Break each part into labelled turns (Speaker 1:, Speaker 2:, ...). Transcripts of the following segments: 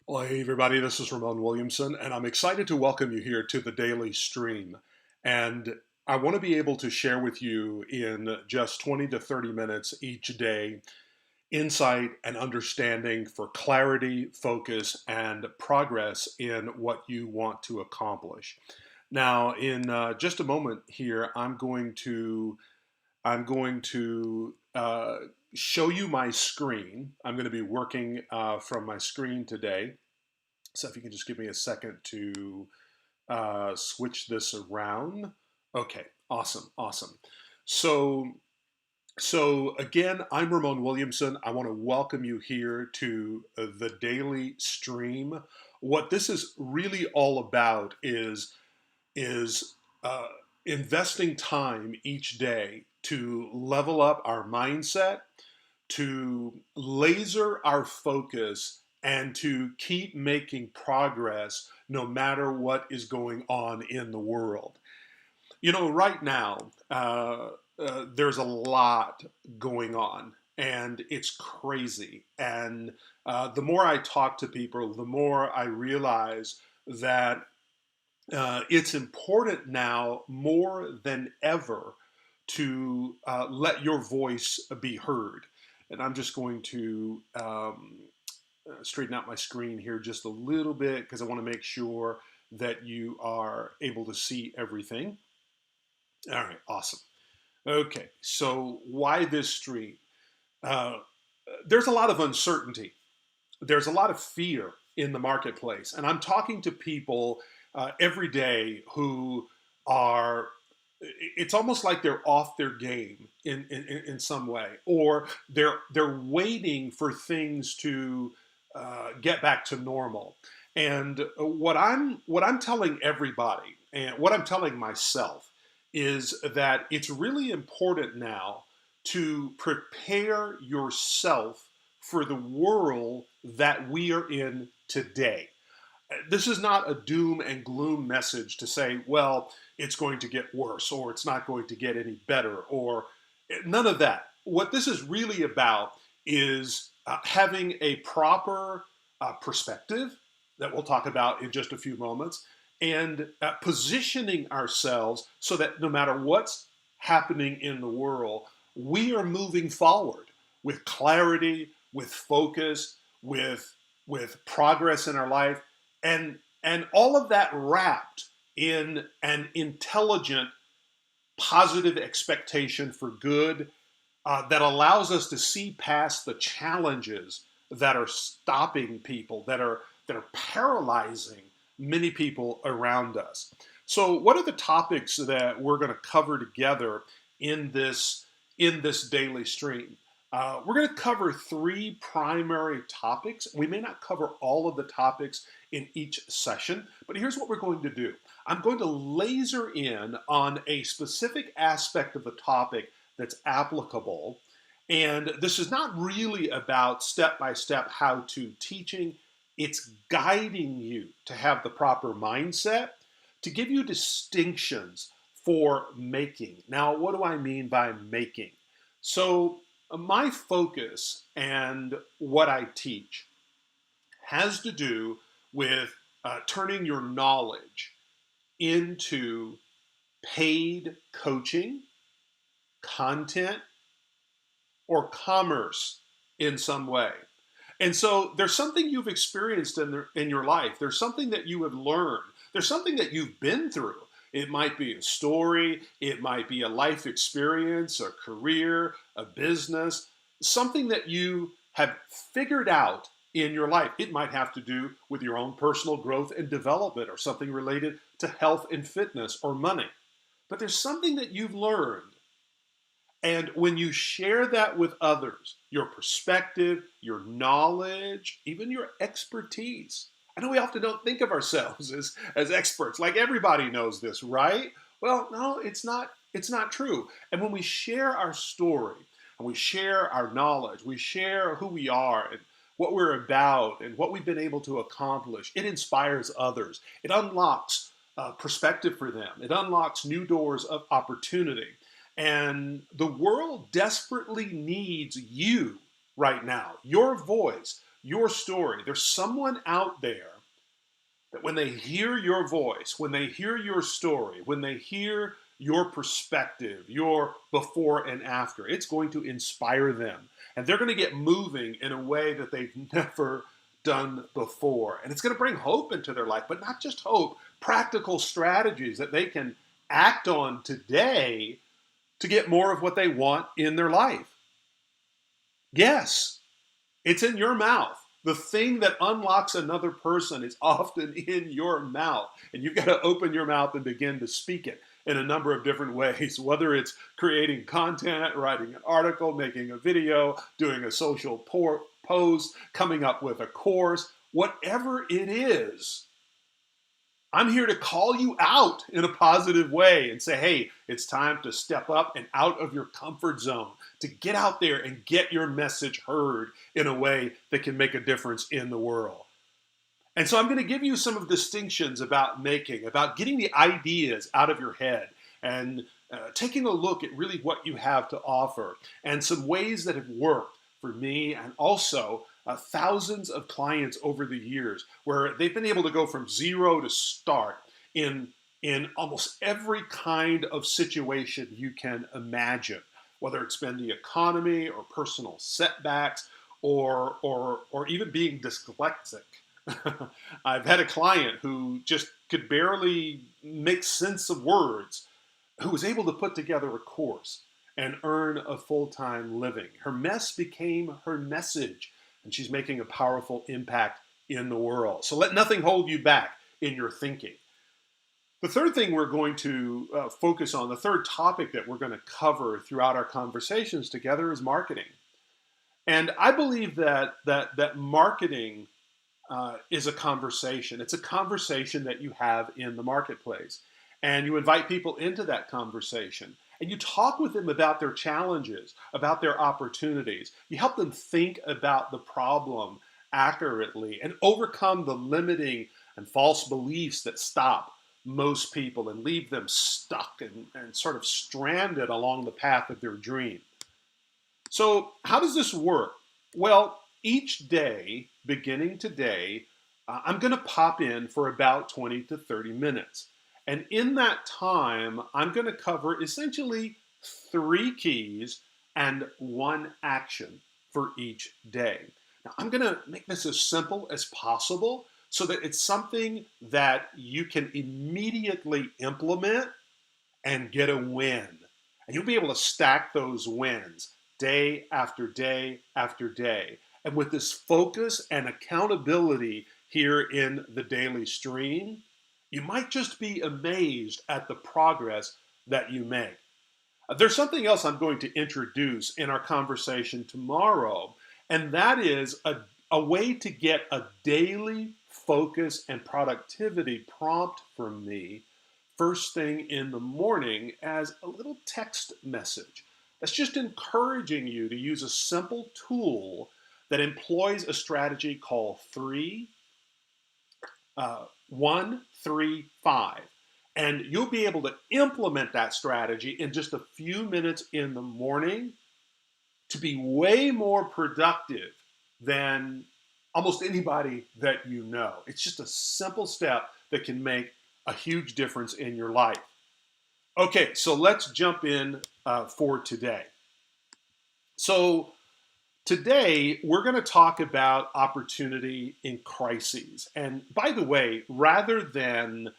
Speaker 1: Well, hey everybody, this is Ramon Williamson, and I'm excited to welcome you here to the daily stream. And I want to be able to share with you in just 20 to 30 minutes each day insight and understanding for clarity, focus, and progress in what you want to accomplish. Now, in just a moment here, I'm going to show you my screen. I'm going to be working from my screen today. So if you can just give me a second to switch this around. Okay, awesome, awesome. So, so again, I'm Ramon Williamson. I want to welcome you here to the daily stream. What this is really all about is investing time each day to level up our mindset, to laser our focus, and to keep making progress no matter what is going on in the world. You know, right now, there's a lot going on, and it's crazy. And the more I talk to people, the more I realize that it's important now more than ever to let your voice be heard. And I'm just going to straighten out my screen here just a little bit because I want to make sure that you are able to see everything. All right, awesome. Okay, so why this stream? Uh, there's a lot of uncertainty. There's a lot of fear in the marketplace. And I'm talking to people every day who are, it's almost like they're off their game in some way, or they're waiting for things to get back to normal. And what I'm telling everybody, and what I'm telling myself, is that it's really important now to prepare yourself for the world that we are in today. This is not a doom and gloom message to say, well, it's going to get worse or it's not going to get any better or none of that. What this is really about is having a proper perspective that we'll talk about in just a few moments and positioning ourselves so that no matter what's happening in the world, we are moving forward with clarity, with focus, with progress in our life, and all of that wrapped in an intelligent, positive expectation for good that allows us to see past the challenges that are stopping people, that are paralyzing many people around us. So, what are the topics that we're going to cover together in this daily stream? We're going to cover three primary topics. We may not cover all of the topics in each session, but here's what we're going to do. I'm going to laser in on a specific aspect of the topic that's applicable. And this is not really about step by step how to teaching, it's guiding you to have the proper mindset, to give you distinctions for making. Now, what do I mean by making? So, my focus and what I teach has to do with turning your knowledge into paid coaching, content, or commerce in some way. And so there's something you've experienced in your life. There's something that you have learned. There's something that you've been through. It might be a story. It might be a life experience, a career, a business, something that you have figured out in your life. It might have to do with your own personal growth and development or something related to health and fitness or money. But there's something that you've learned. And when you share that with others, your perspective, your knowledge, even your expertise. I know we often don't think of ourselves as experts, like everybody knows this, right? Well, no, it's not true. And when we share our story and we share our knowledge, we share who we are and what we're about and what we've been able to accomplish, it inspires others. It unlocks perspective for them. It unlocks new doors of opportunity. And the world desperately needs you right now, your voice, your story. There's someone out there that when they hear your voice, when they hear your story, when they hear your perspective, your before and after, it's going to inspire them. And they're going to get moving in a way that they've never done before. And it's going to bring hope into their life, but not just hope, practical strategies that they can act on today to get more of what they want in their life. Yes, it's in your mouth. The thing that unlocks another person is often in your mouth. And you've got to open your mouth and begin to speak it in a number of different ways, whether it's creating content, writing an article, making a video, doing a social post, coming up with a course, whatever it is. I'm here to call you out in a positive way and say, hey, it's time to step up and out of your comfort zone, to get out there and get your message heard in a way that can make a difference in the world. And so I'm going to give you some of the distinctions about getting the ideas out of your head and taking a look at really what you have to offer and some ways that have worked for me and also thousands of clients over the years where they've been able to go from zero to start in almost every kind of situation you can imagine, whether it's been the economy or personal setbacks or even being dyslexic. I've had a client who just could barely make sense of words, who was able to put together a course and earn a full-time living. Her mess became her message, and she's making a powerful impact in the world. So let nothing hold you back in your thinking. The third thing we're going to focus on, the third topic that we're going to cover throughout our conversations together is marketing. And I believe that marketing is a conversation. It's a conversation that you have in the marketplace. And you invite people into that conversation. And you talk with them about their challenges, about their opportunities. You help them think about the problem accurately and overcome the limiting and false beliefs that stop most people and leave them stuck and sort of stranded along the path of their dream. So how does this work? Well, each day, beginning today, I'm going to pop in for about 20 to 30 minutes. And in that time, I'm going to cover essentially 3 keys and 1 action for each day. Now, I'm going to make this as simple as possible so that it's something that you can immediately implement and get a win. And you'll be able to stack those wins day after day after day. And with this focus and accountability here in the daily stream, you might just be amazed at the progress that you make. There's something else I'm going to introduce in our conversation tomorrow, and that is a way to get a daily focus and productivity prompt from me first thing in the morning as a little text message. That's just encouraging you to use a simple tool that employs a strategy called 1, 3, 5. And you'll be able to implement that strategy in just a few minutes in the morning to be way more productive than almost anybody that you know. It's just a simple step that can make a huge difference in your life. Okay, so let's jump in for today. So today, we're going to talk about opportunity in crises. And by the way, rather than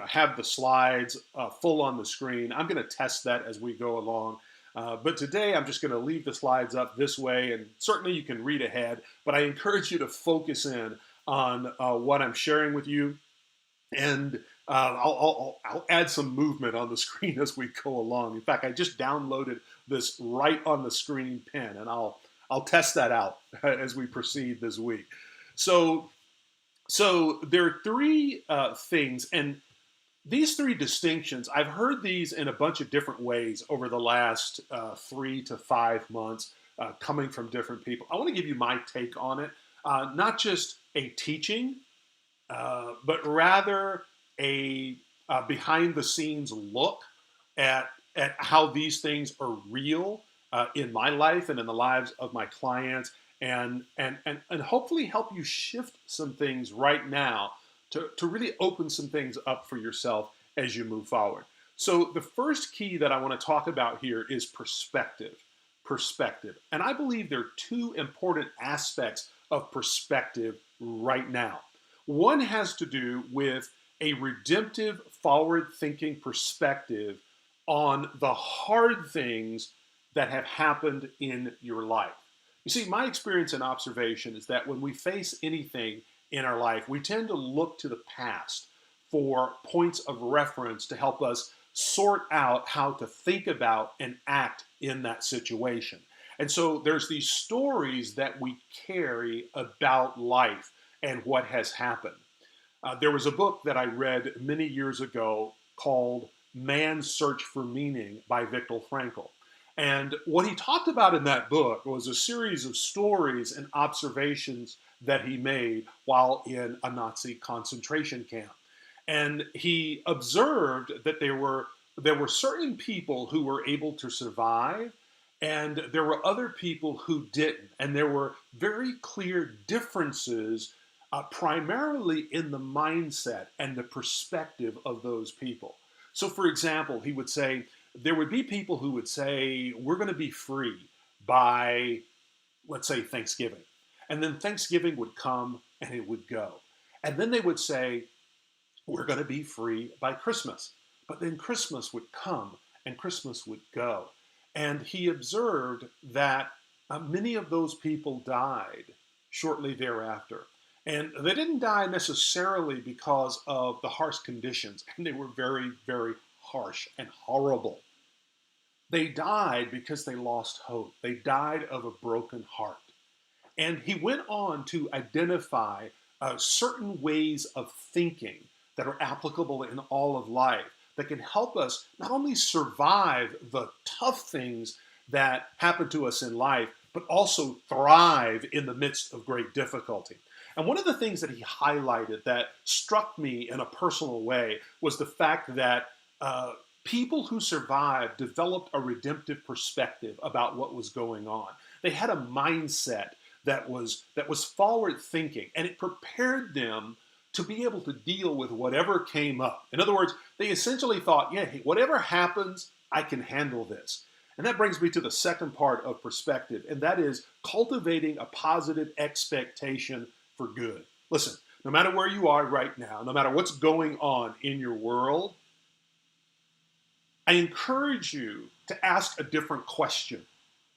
Speaker 1: have the slides full on the screen, I'm going to test that as we go along. But today, I'm just going to leave the slides up this way, and certainly you can read ahead. But I encourage you to focus in on what I'm sharing with you, and I'll add some movement on the screen as we go along. In fact, I just downloaded this right on the screen pen, and I'll test that out as we proceed this week. So there are 3 things, and these 3 distinctions, I've heard these in a bunch of different ways over the last 3 to 5 months, coming from different people. I want to give you my take on it, not just a teaching, but rather a behind-the-scenes look at how these things are real in my life and in the lives of my clients, and hopefully help you shift some things right now to really open some things up for yourself as you move forward. So the first key that I want to talk about here is perspective. Perspective. And I believe there are two important aspects of perspective right now. One has to do with a redemptive, forward thinking perspective on the hard things that have happened in your life. You see, my experience and observation is that when we face anything in our life, we tend to look to the past for points of reference to help us sort out how to think about and act in that situation. And so there's these stories that we carry about life and what has happened. There was a book that I read many years ago called Man's Search for Meaning by Viktor Frankl. And what he talked about in that book was a series of stories and observations that he made while in a Nazi concentration camp. And he observed that there were certain people who were able to survive, and there were other people who didn't. And there were very clear differences, primarily in the mindset and the perspective of those people. So, for example, he would say, there would be people who would say, we're going to be free by, let's say, Thanksgiving. And then Thanksgiving would come and it would go. And then they would say, we're going to be free by Christmas. But then Christmas would come and Christmas would go. And he observed that many of those people died shortly thereafter. And they didn't die necessarily because of the harsh conditions, and they were very, very harsh and horrible. They died because they lost hope. They died of a broken heart. And he went on to identify certain ways of thinking that are applicable in all of life that can help us not only survive the tough things that happen to us in life, but also thrive in the midst of great difficulty. And one of the things that he highlighted that struck me in a personal way was the fact that people who survived developed a redemptive perspective about what was going on. They had a mindset that was forward thinking, and it prepared them to be able to deal with whatever came up. In other words, they essentially thought, yeah, hey, whatever happens, I can handle this. And that brings me to the second part of perspective, and that is cultivating a positive expectation for good. Listen, no matter where you are right now, no matter what's going on in your world, I encourage you to ask a different question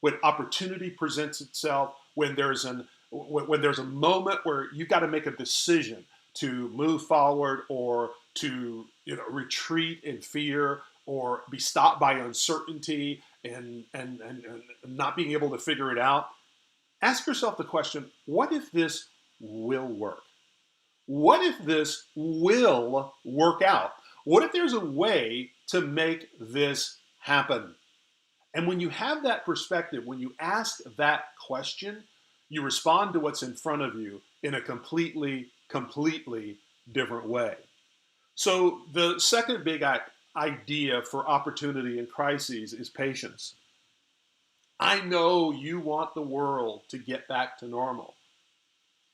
Speaker 1: when opportunity presents itself, when there's a moment where you've got to make a decision to move forward or to retreat in fear or be stopped by uncertainty and not being able to figure it out. Ask yourself the question, what if this will work? What if this will work out? What if there's a way to make this happen? And when you have that perspective, when you ask that question, you respond to what's in front of you in a completely different way. So the second big idea for opportunity in crises is patience. I know you want the world to get back to normal.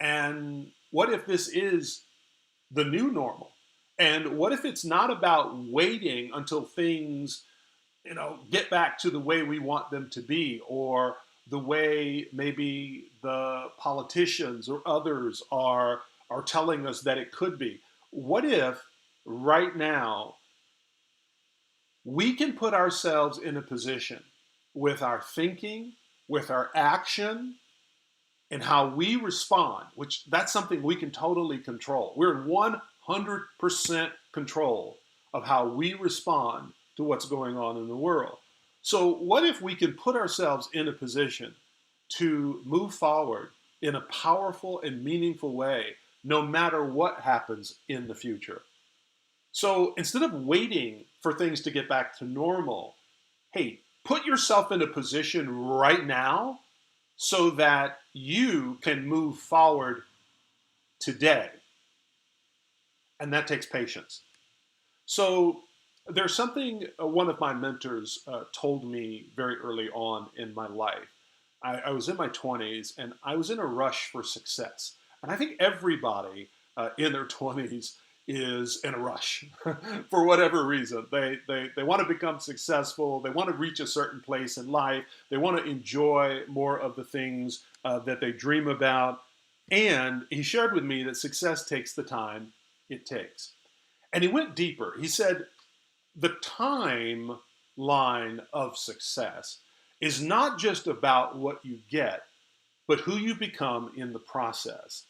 Speaker 1: And what if this is the new normal? And what if it's not about waiting until things, get back to the way we want them to be, or the way maybe the politicians or others are telling us that it could be? What if right now we can put ourselves in a position with our thinking, with our action, and how we respond, which that's something we can totally control. We're in 100% control of how we respond to what's going on in the world. So what if we can put ourselves in a position to move forward in a powerful and meaningful way, no matter what happens in the future? So instead of waiting for things to get back to normal, hey, put yourself in a position right now so that you can move forward today. And that takes patience. So there's something one of my mentors told me very early on in my life. I was in my 20s and I was in a rush for success. And I think everybody in their 20s is in a rush for whatever reason. They want to become successful. They want to reach a certain place in life. They want to enjoy more of the things that they dream about. And he shared with me that success takes the time it takes. And he went deeper. He said, the timeline of success is not just about what you get, but who you become in the process.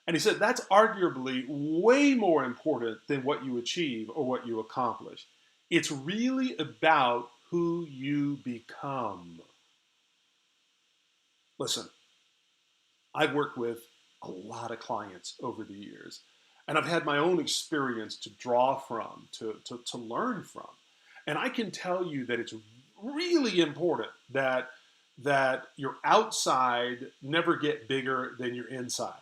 Speaker 1: And he said that's arguably way more important than what you achieve or what you accomplish. It's really about who you become. Listen, I've worked with a lot of clients over the years, and I've had my own experience to draw from, to learn from. And I can tell you that it's really important that your outside never get bigger than your inside,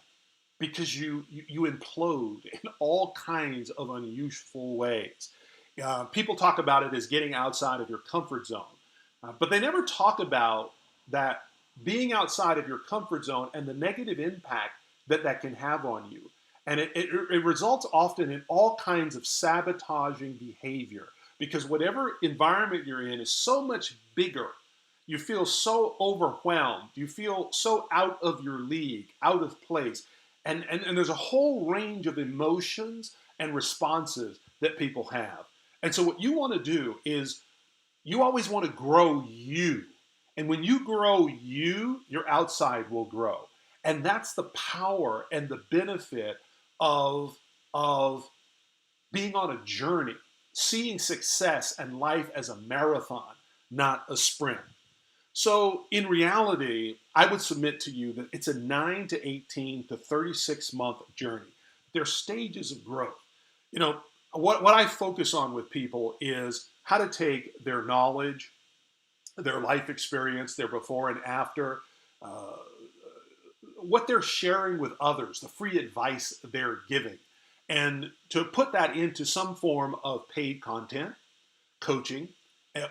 Speaker 1: because you implode in all kinds of unusual ways. People talk about it as getting outside of your comfort zone, but they never talk about that being outside of your comfort zone and the negative impact that that can have on you. And it results often in all kinds of sabotaging behavior, because whatever environment you're in is so much bigger. You feel so overwhelmed. You feel so out of your league, out of place. And there's a whole range of emotions and responses that people have. And so what you want to do is you always want to grow you. And when you grow you, your outside will grow. And that's the power and the benefit of being on a journey, seeing success and life as a marathon, not a sprint. So in reality, I would submit to you that it's a 9 to 18 to 36 month journey. There's stages of growth. You know, what I focus on with people is how to take their knowledge, their life experience, their before and after, what they're sharing with others, the free advice they're giving, and to put that into some form of paid content, coaching,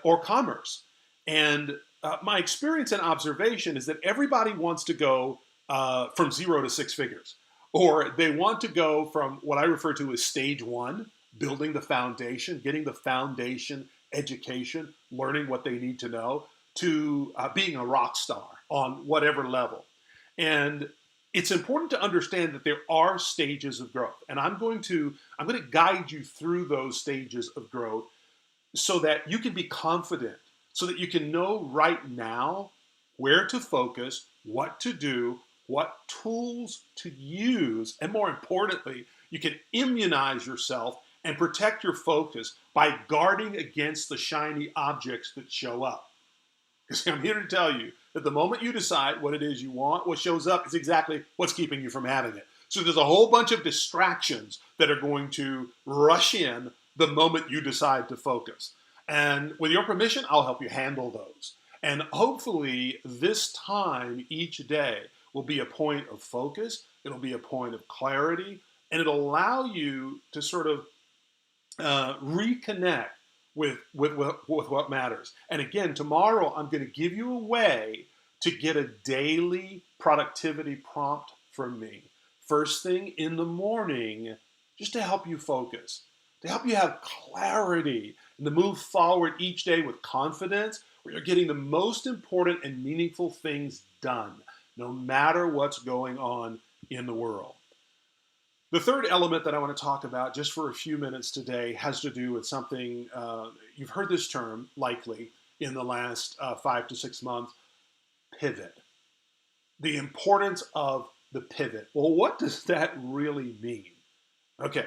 Speaker 1: or commerce. And my experience and observation is that everybody wants to go from 0 to 6 figures, or they want to go from what I refer to as stage 1, building the foundation, getting the foundation education, learning what they need to know, to being a rock star on whatever level. And it's important to understand that there are stages of growth, and I'm going to guide you through those stages of growth so that you can be confident, so that you can know right now where to focus, what to do, what tools to use, and more importantly, you can immunize yourself and protect your focus by guarding against the shiny objects that show up. Because I'm here to tell you that the moment you decide what it is you want, what shows up is exactly what's keeping you from having it. So there's a whole bunch of distractions that are going to rush in the moment you decide to focus. And with your permission, I'll help you handle those. And hopefully this time each day will be a point of focus. It'll be a point of clarity, and it'll allow you to sort of reconnect with what matters. And again, tomorrow I'm going to give you a way to get a daily productivity prompt from me. First thing in the morning, just to help you focus, to help you have clarity, and to move forward each day with confidence, where you're getting the most important and meaningful things done, no matter what's going on in the world. The third element that I want to talk about just for a few minutes today has to do with something, you've heard this term likely in the last 5 to 6 months, pivot. The importance of the pivot. Well, what does that really mean? Okay,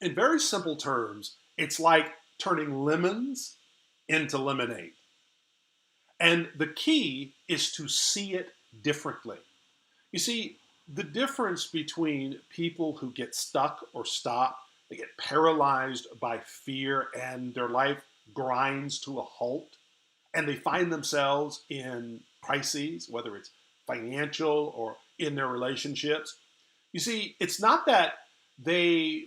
Speaker 1: in very simple terms, it's like turning lemons into lemonade. And the key is to see it differently. You see, the difference between people who get stuck or stop, they get paralyzed by fear and their life grinds to a halt, and they find themselves in crises, whether it's financial or in their relationships. You see, it's not that they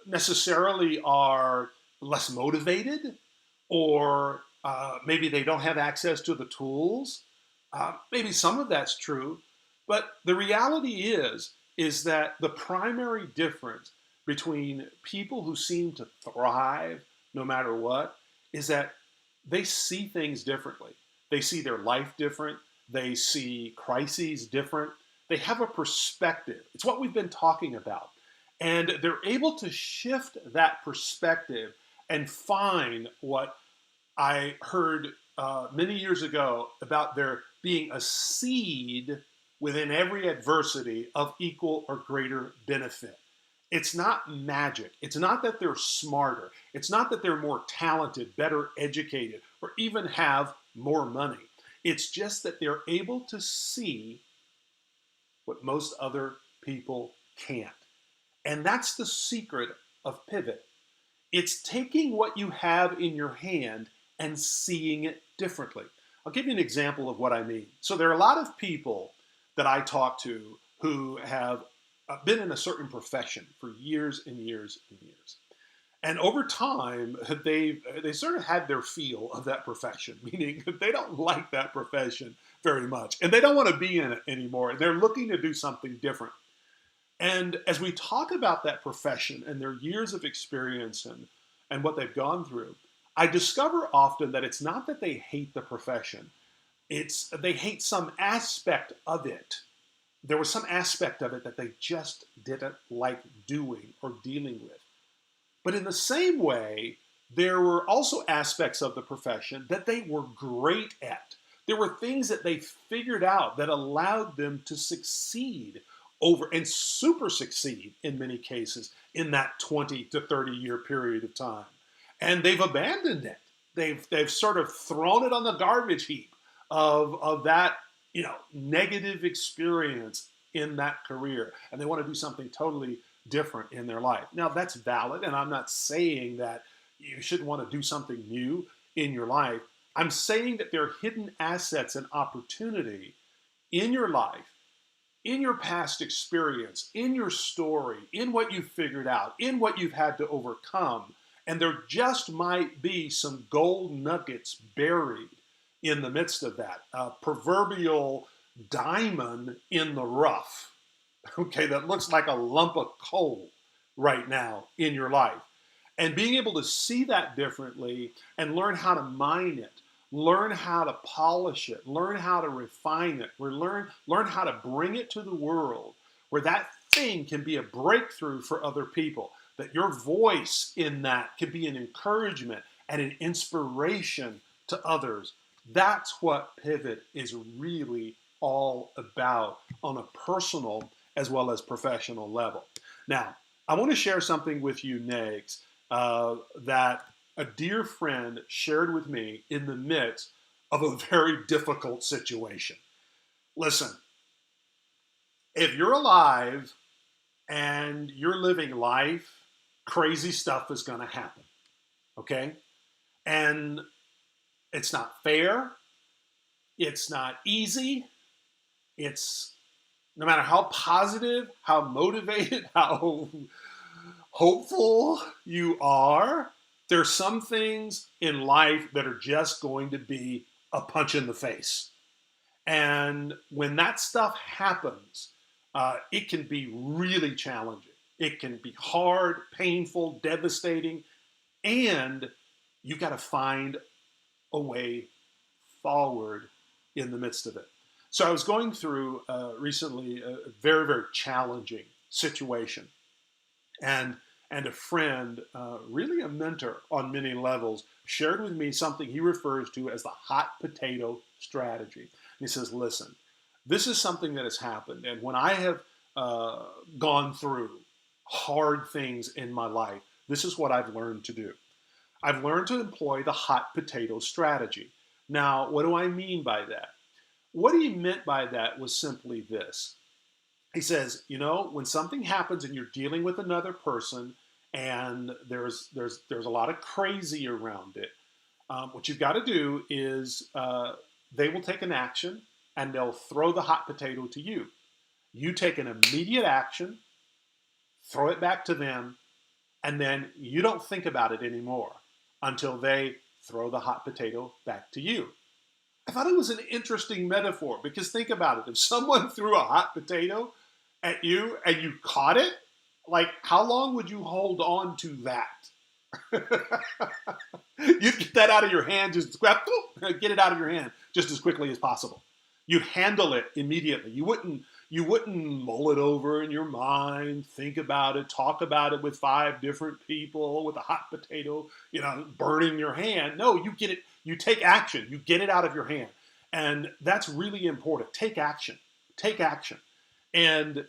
Speaker 1: necessarily are less motivated or Maybe they don't have access to the tools. Maybe some of that's true. But the reality is that the primary difference between people who seem to thrive no matter what is that they see things differently. They see their life different. They see crises different. They have a perspective. It's what we've been talking about. And they're able to shift that perspective and find what I heard many years ago about there being a seed within every adversity of equal or greater benefit. It's not magic. It's not that they're smarter. It's not that they're more talented, better educated, or even have more money. It's just that they're able to see what most other people can't. And that's the secret of pivot. It's taking what you have in your hand and seeing it differently. I'll give you an example of what I mean. So there are a lot of people that I talk to who have been in a certain profession for years and years and years. And over time, they sort of had their feel of that profession, meaning they don't like that profession very much. And they don't want to be in it anymore. They're looking to do something different. And as we talk about that profession and their years of experience and what they've gone through, I discover often that it's not that they hate the profession. It's they hate some aspect of it. There was some aspect of it that they just didn't like doing or dealing with. But in the same way, there were also aspects of the profession that they were great at. There were things that they figured out that allowed them to succeed over and super succeed in many cases in that 20 to 30 year period of time. And they've abandoned it. They've sort of thrown it on the garbage heap of that, negative experience in that career. And they want to do something totally different in their life. Now that's valid, and I'm not saying that you shouldn't want to do something new in your life. I'm saying that there are hidden assets and opportunity in your life, in your past experience, in your story, in what you've figured out, in what you've had to overcome. And there just might be some gold nuggets buried in the midst of that. A proverbial diamond in the rough, okay, that looks like a lump of coal right now in your life. And being able to see that differently and learn how to mine it, learn how to polish it, learn how to refine it, learn how to bring it to the world where that thing can be a breakthrough for other people, that your voice in that can be an encouragement and an inspiration to others. That's what Pivot is really all about on a personal as well as professional level. Now, I want to share something with you next that a dear friend shared with me in the midst of a very difficult situation. Listen, if you're alive and you're living life, crazy stuff is going to happen, okay? And it's not fair. It's not easy. It's no matter how positive, how motivated, how hopeful you are, there's some things in life that are just going to be a punch in the face. And when that stuff happens, it can be really challenging. It can be hard, painful, devastating, and you've got to find a way forward in the midst of it. So I was going through recently a very, very challenging situation. And a friend, really a mentor on many levels, shared with me something he refers to as the hot potato strategy. And he says, listen, this is something that has happened. And when I have gone through hard things in my life, this is what I've learned to do. I've learned to employ the hot potato strategy. Now, what do I mean by that? What he meant by that was simply this. He says, when something happens and you're dealing with another person and there's a lot of crazy around it, what you've got to do is they will take an action and they'll throw the hot potato to you. You take an immediate action, throw it back to them, and then you don't think about it anymore until they throw the hot potato back to you. I thought it was an interesting metaphor because think about it. If someone threw a hot potato at you and you caught it, like how long would you hold on to that? You'd get that out of your hand, just grab, get it out of your hand just as quickly as possible. You'd handle it immediately. You wouldn't mull it over in your mind, think about it, talk about it with 5 different people with a hot potato, burning your hand. No, you get it. You take action. You get it out of your hand, and that's really important. Take action. Take action. And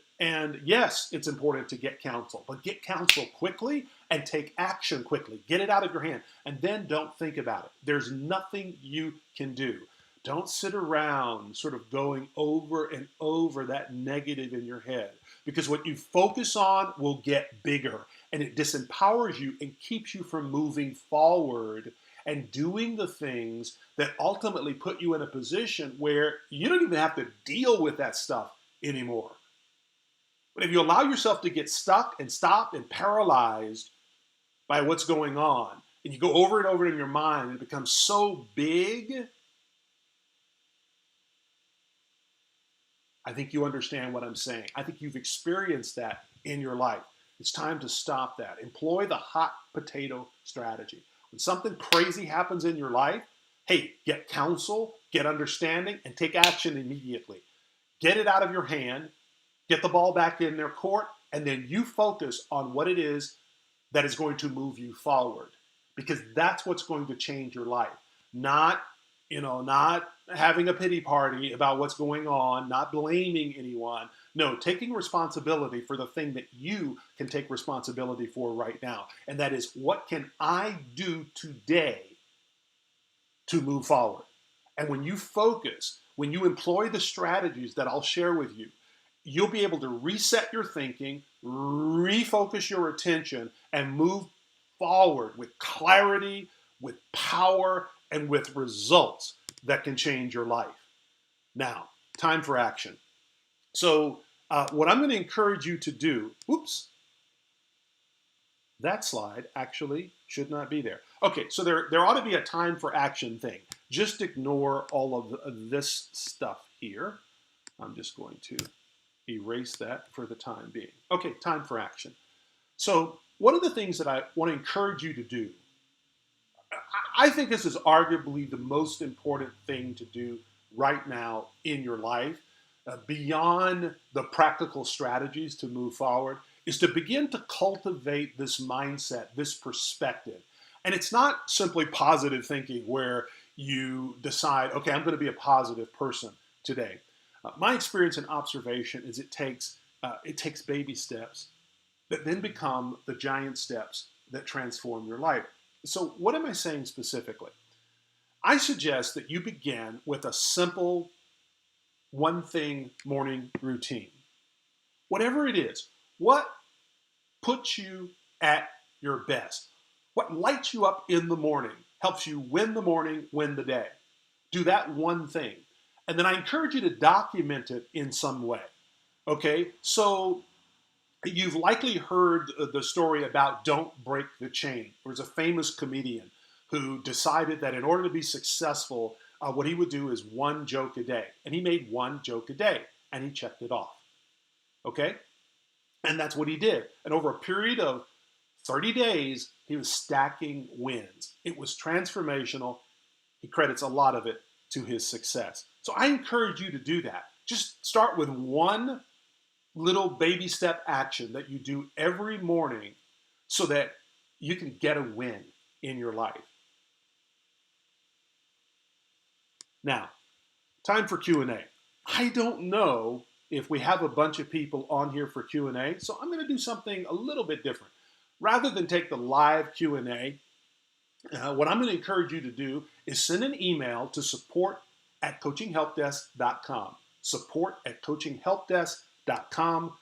Speaker 1: yes, it's important to get counsel, but get counsel quickly and take action quickly. Get it out of your hand, and then don't think about it. There's nothing you can do. Don't sit around sort of going over and over that negative in your head, because what you focus on will get bigger, and it disempowers you and keeps you from moving forward and doing the things that ultimately put you in a position where you don't even have to deal with that stuff anymore. But if you allow yourself to get stuck and stopped and paralyzed by what's going on, and you go over and over in your mind, and it becomes so big, I think you understand what I'm saying. I think you've experienced that in your life. It's time to stop that. Employ the hot potato strategy. When something crazy happens in your life, hey, get counsel, get understanding, and take action immediately. Get it out of your hand, get the ball back in their court, and then you focus on what it is that is going to move you forward. Because that's what's going to change your life. Not having a pity party about what's going on, not blaming anyone. No, taking responsibility for the thing that you can take responsibility for right now. And that is, what can I do today to move forward? And when you focus, when you employ the strategies that I'll share with you, you'll be able to reset your thinking, refocus your attention, and move forward with clarity, with power, and with results that can change your life. Now, time for action. So what I'm going to encourage you to do, that slide actually should not be there. Okay, so there ought to be a time for action thing. Just ignore all of this stuff here. I'm just going to erase that for the time being. Okay, time for action. So one of the things that I want to encourage you to do, I think this is arguably the most important thing to do right now in your life, beyond the practical strategies to move forward, is to begin to cultivate this mindset, this perspective. And it's not simply positive thinking where you decide, okay, I'm going to be a positive person today. My experience and observation is it takes baby steps that then become the giant steps that transform your life. So what am I saying specifically? I suggest that you begin with a simple one thing morning routine. Whatever it is, what puts you at your best? What lights you up in the morning, helps you win the morning, win the day? Do that one thing. And then I encourage you to document it in some way. Okay, so you've likely heard the story about Don't Break the Chain. There was a famous comedian who decided that in order to be successful, what he would do is one joke a day. And he made one joke a day, and he checked it off. Okay? And that's what he did. And over a period of 30 days, he was stacking wins. It was transformational. He credits a lot of it to his success. So I encourage you to do that. Just start with one little baby step action that you do every morning so that you can get a win in your life. Now, time for Q&A. I don't know if we have a bunch of people on here for Q&A, so I'm going to do something a little bit different. Rather than take the live Q&A, what I'm going to encourage you to do is send an email to support@coachinghelpdesk.com. Support@coachinghelpdesk.com.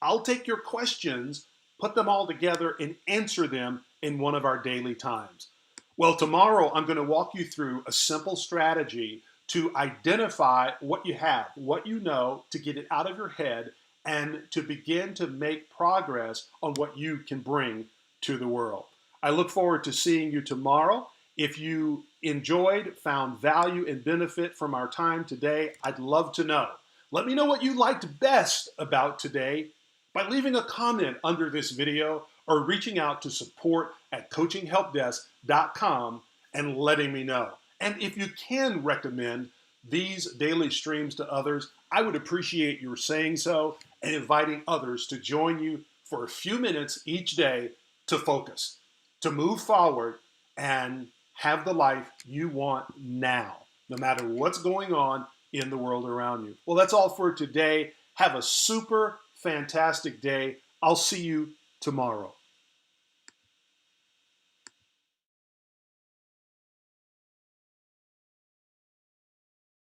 Speaker 1: I'll take your questions, put them all together, and answer them in one of our daily times. Well, tomorrow I'm going to walk you through a simple strategy to identify what you have, what you know, to get it out of your head and to begin to make progress on what you can bring to the world. I look forward to seeing you tomorrow. If you enjoyed, found value and benefit from our time today, I'd love to know. Let me know what you liked best about today by leaving a comment under this video or reaching out to support@coachinghelpdesk.com and letting me know. And if you can recommend these daily streams to others, I would appreciate your saying so and inviting others to join you for a few minutes each day to focus, to move forward, and have the life you want now, no matter what's going on in the world around you. Well, that's all for today. Have a super fantastic day. I'll see you tomorrow.